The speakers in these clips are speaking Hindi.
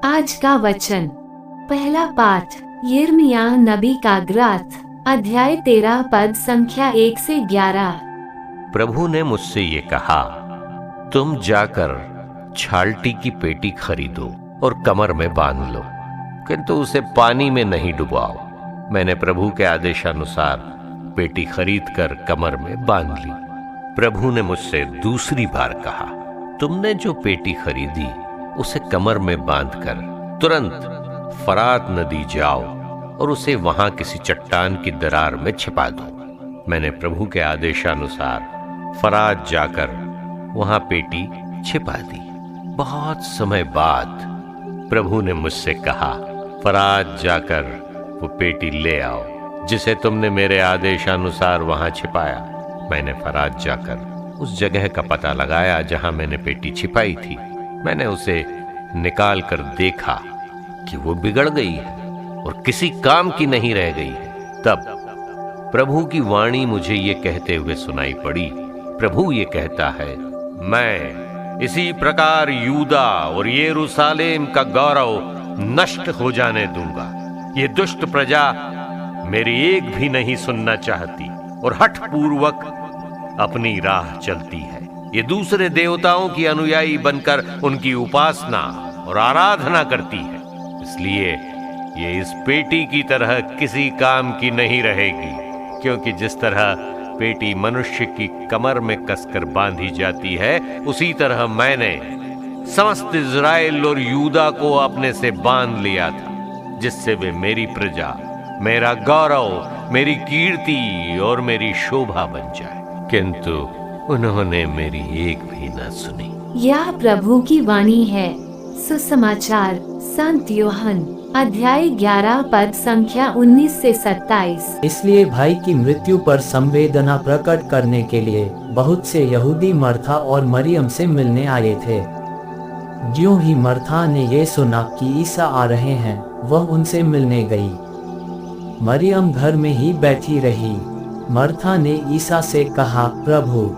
आज का वचन, पहला पाठ यिर्मयाह नबी का ग्रंथ, अध्याय 13 पद संख्या 1 से 11। प्रभु ने मुझसे ये कहा, तुम जाकर छालटी की पेटी खरीदो और कमर में बांध लो, किंतु उसे पानी में नहीं डुबाओ। मैंने प्रभु के आदेशानुसार पेटी खरीदकर कमर में बांध ली। प्रभु ने मुझसे दूसरी बार कहा, तुमने जो पेटी खरीदी उसे कमर में बांधकर तुरंत फरात नदी जाओ और उसे वहां किसी चट्टान की दरार में छिपा दो। मैंने प्रभु के आदेशानुसार फरात जाकर वहां पेटी छिपा दी। बहुत समय बाद प्रभु ने मुझसे कहा, फरात जाकर वो पेटी ले आओ जिसे तुमने मेरे आदेशानुसार वहां छिपाया। मैंने फरात जाकर उस जगह का पता लगाया जहां मैंने पेटी छिपाई थी। मैंने उसे निकाल कर देखा कि वो बिगड़ गई है और किसी काम की नहीं रह गई है। तब प्रभु की वाणी मुझे ये कहते हुए सुनाई पड़ी। प्रभु ये कहता है, मैं इसी प्रकार यूदा और यरूशलेम का गौरव नष्ट हो जाने दूंगा। ये दुष्ट प्रजा मेरी एक भी नहीं सुनना चाहती और हठपूर्वक अपनी राह चलती है। ये दूसरे देवताओं की अनुयायी बनकर उनकी उपासना और आराधना करती है। इसलिए ये इस पेटी की तरह किसी काम की नहीं रहेगी, क्योंकि जिस तरह पेटी मनुष्य की कमर में कसकर बांधी जाती है, उसी तरह मैंने समस्त इज़राइल और यूदा को अपने से बांध लिया था, जिससे वे मेरी प्रजा, मेरा गौरव, मेरी कीर्ति और मेरी शोभा बन जाए। किंतु उन्होंने मेरी एक भी न सुनी। यह प्रभु की वाणी है। सुसमाचार संत यूहन्ना अध्याय 11 पद संख्या 19 से 27। इसलिए भाई की मृत्यु पर संवेदना प्रकट करने के लिए बहुत से यहूदी मर्था और मरियम से मिलने आए थे। ज्यों ही मर्था ने ये सुना कि ईसा आ रहे हैं, वह उनसे मिलने गई। मरियम घर में ही बैठी रही। मर्था ने ईसा से कहा, प्रभु,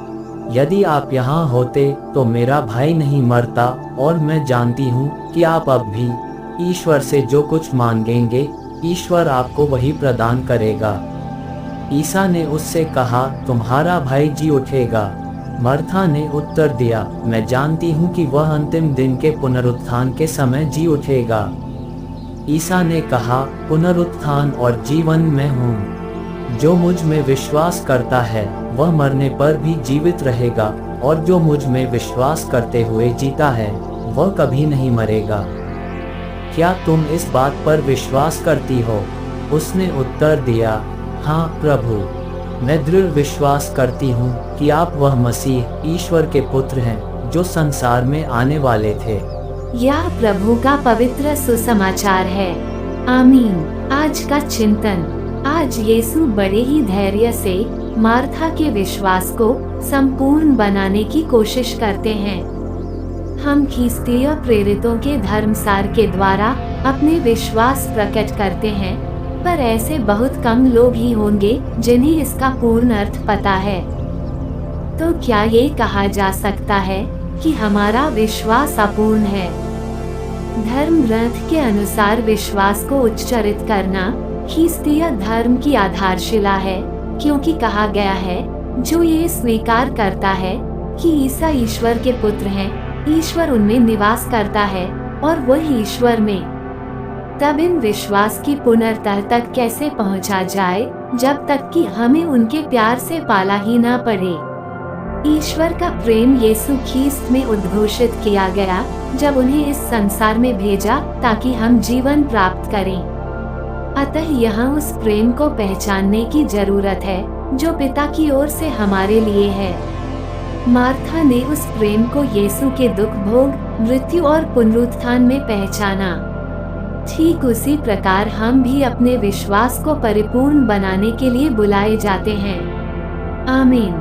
यदि आप यहाँ होते तो मेरा भाई नहीं मरता, और मैं जानती हूँ कि आप अब भी ईश्वर से जो कुछ मांगेंगे ईश्वर आपको वही प्रदान करेगा। ईसा ने उससे कहा, तुम्हारा भाई जी उठेगा। मर्था ने उत्तर दिया, मैं जानती हूँ कि वह अंतिम दिन के पुनरुत्थान के समय जी उठेगा। ईसा ने कहा, पुनरुत्थान और जीवन मैं हूँ। जो मुझ में विश्वास करता है वह मरने पर भी जीवित रहेगा, और जो मुझ में विश्वास करते हुए जीता है वह कभी नहीं मरेगा। क्या तुम इस बात पर विश्वास करती हो? उसने उत्तर दिया, हाँ प्रभु, मैं दृढ़ विश्वास करती हूँ कि आप वह मसीह, ईश्वर के पुत्र हैं, जो संसार में आने वाले थे। यह प्रभु का पवित्र सुसमाचार है। आमीन। आज का चिंतन। आज यीशु बड़े ही धैर्य से मार्था के विश्वास को संपूर्ण बनाने की कोशिश करते हैं। हम ख्रीस्तीय प्रेरितों के धर्मसार के द्वारा अपने विश्वास प्रकट करते हैं, पर ऐसे बहुत कम लोग ही होंगे जिन्हें इसका पूर्ण अर्थ पता है। तो क्या ये कहा जा सकता है कि हमारा विश्वास अपूर्ण है? धर्म ग्रंथ के अनुसार विश्वास को उच्चारित करना ख्रीस्तीय धर्म की आधारशिला है, क्योंकि कहा गया है, जो ये स्वीकार करता है कि ईसा ईश्वर के पुत्र हैं, ईश्वर उनमें निवास करता है और वह ईश्वर में। तब इन विश्वास की पूर्णता तक कैसे पहुंचा जाए, जब तक कि हमें उनके प्यार से पाला ही ना पड़े। ईश्वर का प्रेम यीशु ख्रीस्त में उद्घोषित किया गया, जब उन्हें इस संसार में भेजा ताकि हम जीवन प्राप्त करें। अतः यहाँ उस प्रेम को पहचानने की जरूरत है जो पिता की ओर से हमारे लिए है। मार्था ने उस प्रेम को यीशु के दुख भोग, मृत्यु और पुनरुत्थान में पहचाना। ठीक उसी प्रकार हम भी अपने विश्वास को परिपूर्ण बनाने के लिए बुलाए जाते हैं। आमीन।